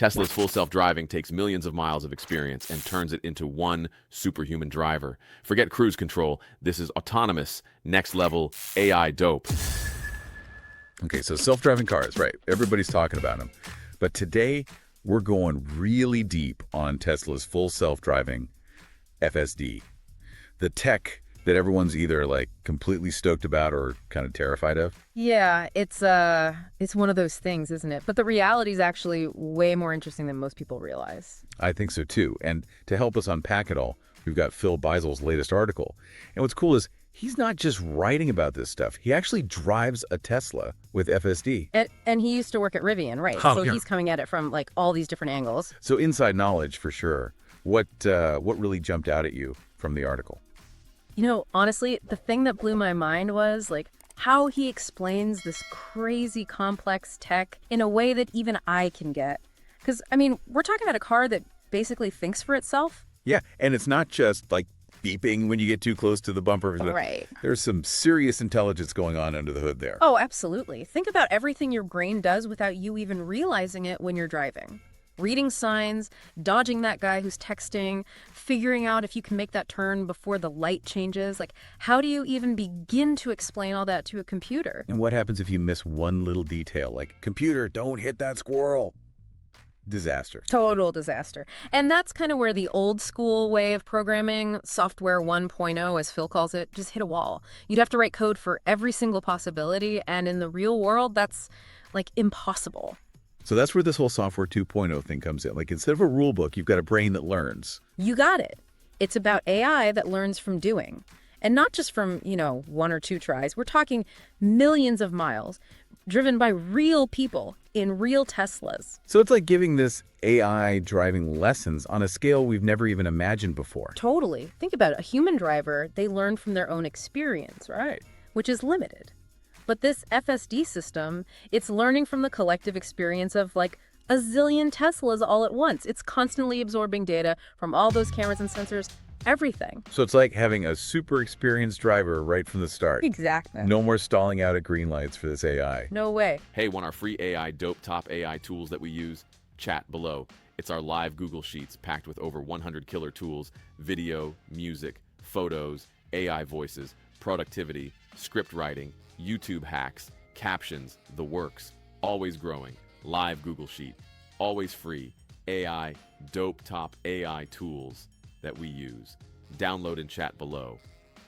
Tesla's full self-driving takes millions of miles of experience and turns it into one superhuman driver. Forget cruise control. This is autonomous, next-level AI dope. Okay, so self-driving cars, right? Everybody's talking about them. But today, we're going really deep on Tesla's full self-driving FSD. The tech that everyone's either like completely stoked about or kind of terrified of. Yeah, it's one of those things, isn't it? But the reality is actually way more interesting than most people realize. I think so too. And to help us unpack it all, we've got Phil Beisel's latest article. And what's cool is he's not just writing about this stuff. He actually drives a Tesla with FSD. And he used to work at Rivian, right? Oh, so yeah. He's coming at it from like all these different angles. So inside knowledge for sure. What really jumped out at you from the article? You know, honestly, the thing that blew my mind was like how he explains this crazy complex tech in a way that even I can get. Because, I mean, we're talking about a car that basically thinks for itself. Yeah, and it's not just like beeping when you get too close to the bumper. Right. There's some serious intelligence going on under the hood there. Oh, absolutely. Think about everything your brain does without you even realizing it when you're driving. Reading signs, dodging that guy who's texting, figuring out if you can make that turn before the light changes. Like, how do you even begin to explain all that to a computer? And what happens if you miss one little detail, like, computer, don't hit that squirrel? Disaster. Total disaster. And that's kind of where the old school way of programming, software 1.0, as Phil calls it, just hit a wall. You'd have to write code for every single possibility, and in the real world, that's, like, impossible. So that's where this whole software 2.0 thing comes in. Like, instead of a rule book, you've got a brain that learns. You got it. It's about AI that learns from doing. And not just from, you know, 1 or 2 tries. We're talking millions of miles driven by real people in real Teslas. So it's like giving this AI driving lessons on a scale we've never even imagined before. Totally. Think about it. A human driver, they learn from their own experience, Right. which is limited. But this FSD system, it's learning from the collective experience of like a zillion Teslas all at once. It's constantly absorbing data from all those cameras and sensors, everything. So it's like having a super experienced driver right from the start. Exactly. No more stalling out at green lights for this AI. No way. Hey, want our free AI dope top AI tools that we use? Chat below. It's our live Google Sheets packed with over 100 killer tools, video, music, photos, AI voices, productivity, script writing, YouTube hacks, captions, the works. Always growing. Live Google Sheet. Always free. AI, dope top AI tools that we use. Download and chat below.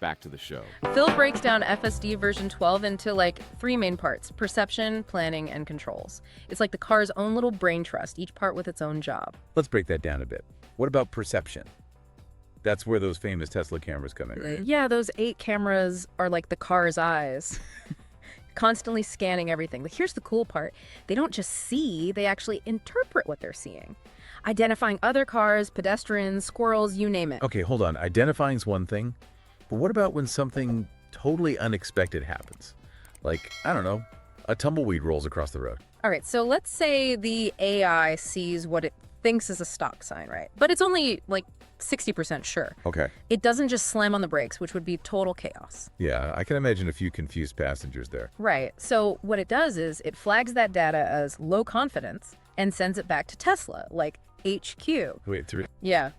Back to the show. Phil breaks down FSD version 12 into like 3 main parts: perception, planning, and controls. It's like the car's own little brain trust, each part with its own job. Let's break that down a bit. What about perception? That's where those famous Tesla cameras come in, right? Yeah, those 8 cameras are like the car's eyes, constantly scanning everything. But here's the cool part. They don't just see, they actually interpret what they're seeing. Identifying other cars, pedestrians, squirrels, you name it. Okay, hold on. Identifying's one thing, but what about when something totally unexpected happens? Like, I don't know, a tumbleweed rolls across the road. All right, so let's say the AI sees what it thinks is a stop sign, right? But it's only like 60% sure. Okay. It doesn't just slam on the brakes, which would be total chaos. Yeah, I can imagine a few confused passengers there. Right. So what it does is it flags that data as low confidence and sends it back to Tesla, like HQ. Wait, Yeah.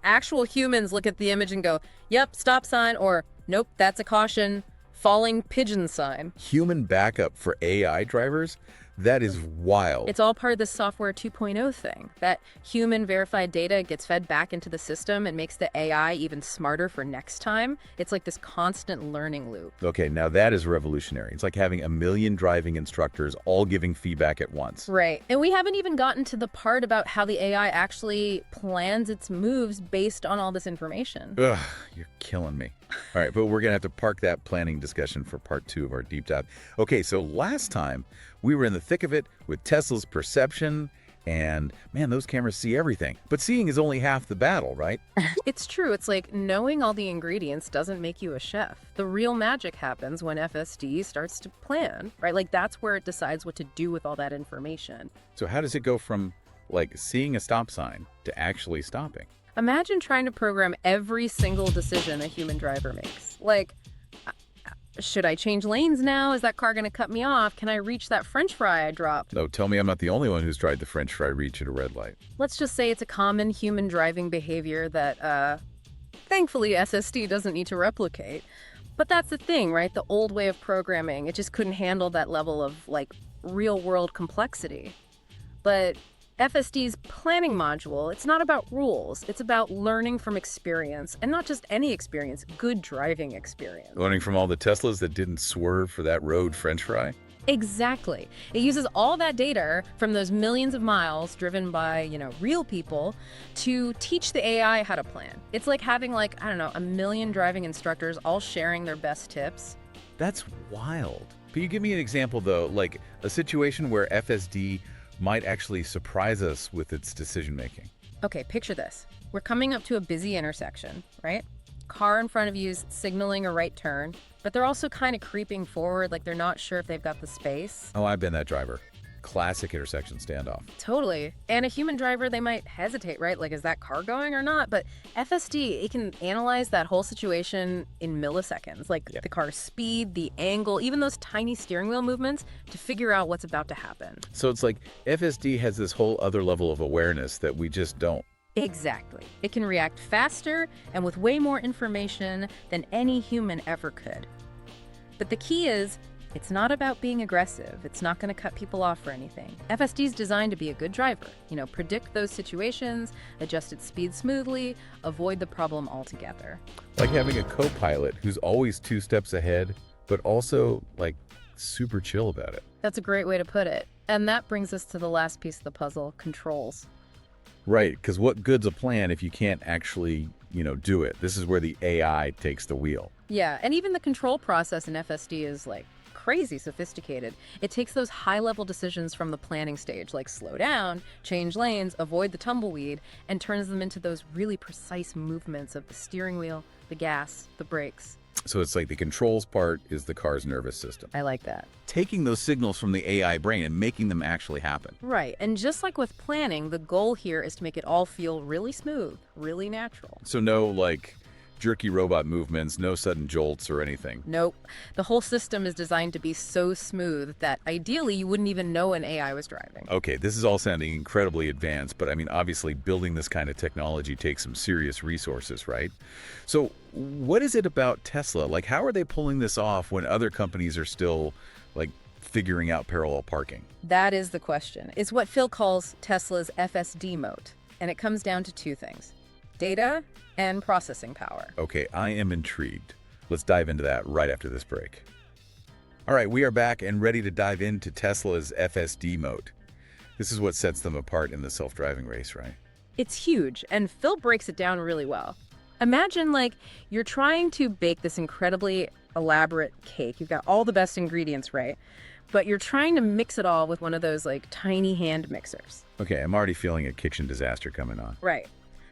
Actual humans look at the image and go, yep, stop sign, or nope, that's a caution, falling pigeon sign. human backup for AI drivers? That is wild. It's all part of the software 2.0 thing. That human verified data gets fed back into the system and makes the AI even smarter for next time. It's like this constant learning loop. Okay, now that is revolutionary. It's like having a million driving instructors all giving feedback at once. Right. And we haven't even gotten to the part about how the AI actually plans its moves based on all this information. Ugh, you're killing me. All right, but we're going to have to park that planning discussion for part 2 of our deep dive. Okay, so last time we were in the thick of it with Tesla's perception, and man, those cameras see everything. But seeing is only half the battle, right? It's true. It's like knowing all the ingredients doesn't make you a chef. The real magic happens when FSD starts to plan, right? Like that's where it decides what to do with all that information. So how does it go from, like, seeing a stop sign to actually stopping? Imagine trying to program every single decision a human driver makes. Like, Should I change lanes now? Is that car going to cut me off? Can I reach that French fry I dropped? No, tell me I'm not the only one who's tried the French fry reach at a red light. Let's just say it's a common human driving behavior that, thankfully, SSD doesn't need to replicate. But that's the thing, right? The old way of programming, it just couldn't handle that level of, like, real-world complexity. But FSD's planning module, it's not about rules. It's about learning from experience, and not just any experience, good driving experience. Learning from all the Teslas that didn't swerve for that road French fry? Exactly. It uses all that data from those millions of miles driven by, real people to teach the AI how to plan. It's like having, like, I don't know, 1 million driving instructors all sharing their best tips. That's wild. Can you give me an example, though, like a situation where FSD might actually surprise us with its decision-making? Okay, picture this. We're coming up to a busy intersection, right? Car in front of you is signaling a right turn, but they're also kind of creeping forward, like they're not sure if they've got the space. Oh, I've been that driver. Classic intersection standoff. Totally. And a human driver, they might hesitate, right? Like, is that car going or not? But FSD, it can analyze that whole situation in milliseconds, like the car's speed, the angle, even those tiny steering wheel movements to figure out what's about to happen. So it's like FSD has this whole other level of awareness that we just don't. Exactly. It can react faster and with way more information than any human ever could. But the key is, it's not about being aggressive. It's not going to cut people off or anything. FSD is designed to be a good driver. Predict those situations, adjust its speed smoothly, avoid the problem altogether. Like having a co-pilot who's always 2 steps ahead, but also, like, super chill about it. That's a great way to put it. And that brings us to the last piece of the puzzle, controls. Right, because what good's a plan if you can't actually, do it? This is where the AI takes the wheel. Yeah, and even the control process in FSD is, like, crazy sophisticated. It takes those high-level decisions from the planning stage, like slow down, change lanes, avoid the tumbleweed, and turns them into those really precise movements of the steering wheel, the gas, the brakes. So it's like the controls part is the car's nervous system. I like that. Taking those signals from the AI brain and making them actually happen. Right, and just like with planning, the goal here is to make it all feel really smooth, really natural. So no, like, jerky robot movements, no sudden jolts or anything. Nope. The whole system is designed to be so smooth that ideally you wouldn't even know an AI was driving. Okay, this is all sounding incredibly advanced, but I mean, obviously building this kind of technology takes some serious resources, right? So what is it about Tesla? Like, how are they pulling this off when other companies are still, like, figuring out parallel parking? That is the question. It's what Phil calls Tesla's FSD moat, and it comes down to 2 things: data and processing power. Okay, I am intrigued. Let's dive into that right after this break. All right, we are back and ready to dive into Tesla's FSD moat. This is what sets them apart in the self-driving race, right? It's huge, and Phil breaks it down really well. Imagine, like, you're trying to bake this incredibly elaborate cake. You've got all the best ingredients, right? But you're trying to mix it all with one of those, like, tiny hand mixers. Okay, I'm already feeling a kitchen disaster coming on. Right.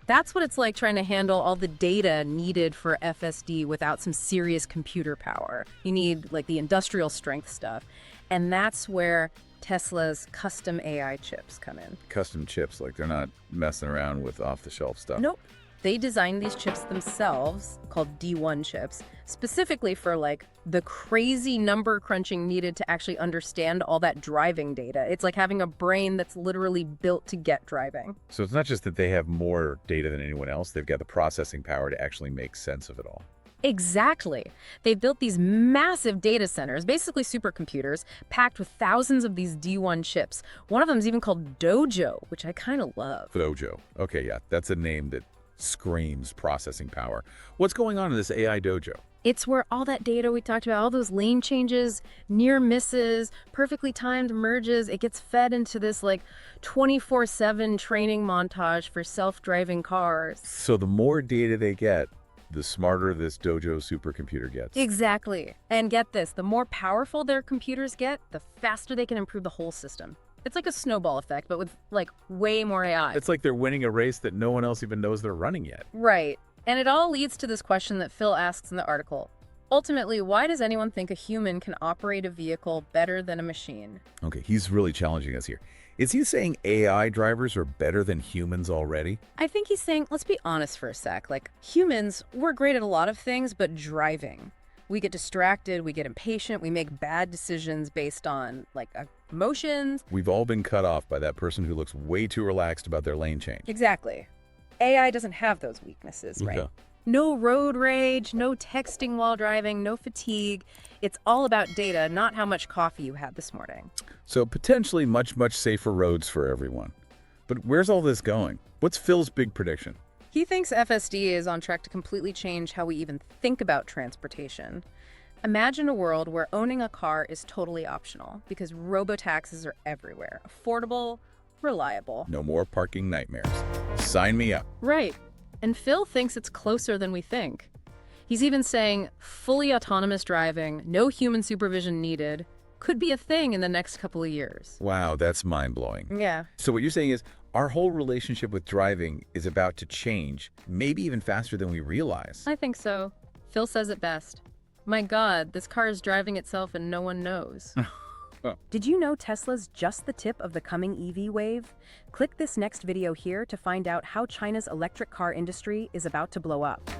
That's what it's like trying to handle all the data needed for FSD without some serious computer power. You need, like, the industrial strength stuff. And that's where Tesla's custom AI chips come in. Custom chips, like they're not messing around with off-the-shelf stuff. Nope. They designed these chips themselves, called D1 chips, specifically for, like, the crazy number crunching needed to actually understand all that driving data. It's like having a brain that's literally built to get driving. So it's not just that they have more data than anyone else, they've got the processing power to actually make sense of it all. Exactly. They've built these massive data centers, basically supercomputers, packed with thousands of these D1 chips. One of them is even called Dojo, which I kind of love. Dojo. Okay, yeah, that's a name that screams processing power. What's going on in this AI dojo? It's where all that data we talked about, all those lane changes, near misses, perfectly timed merges, it gets fed into this, like, 24/7 training montage for self-driving cars. So the more data they get, the smarter this dojo supercomputer gets. Exactly. And get this, the more powerful their computers get, the faster they can improve the whole system. It's like a snowball effect, but with, like, way more AI. It's like they're winning a race that no one else even knows they're running yet. Right. And it all leads to this question that Phil asks in the article. Ultimately, why does anyone think a human can operate a vehicle better than a machine? Okay, he's really challenging us here. Is he saying AI drivers are better than humans already? I think he's saying, let's be honest for a sec. Like, humans, we're great at a lot of things, but driving, We get distracted, we get impatient, we make bad decisions based on, like, emotions. We've all been cut off by that person who looks way too relaxed about their lane change. Exactly. AI doesn't have those weaknesses, right? Yeah. No road rage, no texting while driving, no fatigue. It's all about data, not how much coffee you had this morning. So potentially much, much safer roads for everyone. But where's all this going? What's Phil's big prediction? He thinks FSD is on track to completely change how we even think about transportation. Imagine a world where owning a car is totally optional because robotaxis are everywhere. Affordable, reliable. No more parking nightmares. Sign me up. Right. And Phil thinks it's closer than we think. He's even saying fully autonomous driving, no human supervision needed, could be a thing in the next couple of years. Wow, that's mind-blowing. Yeah. So what you're saying is our whole relationship with driving is about to change, maybe even faster than we realize. I think so. Phil says it best. My God, this car is driving itself and no one knows. Did you know Tesla's just the tip of the coming EV wave? Click this next video here to find out how China's electric car industry is about to blow up.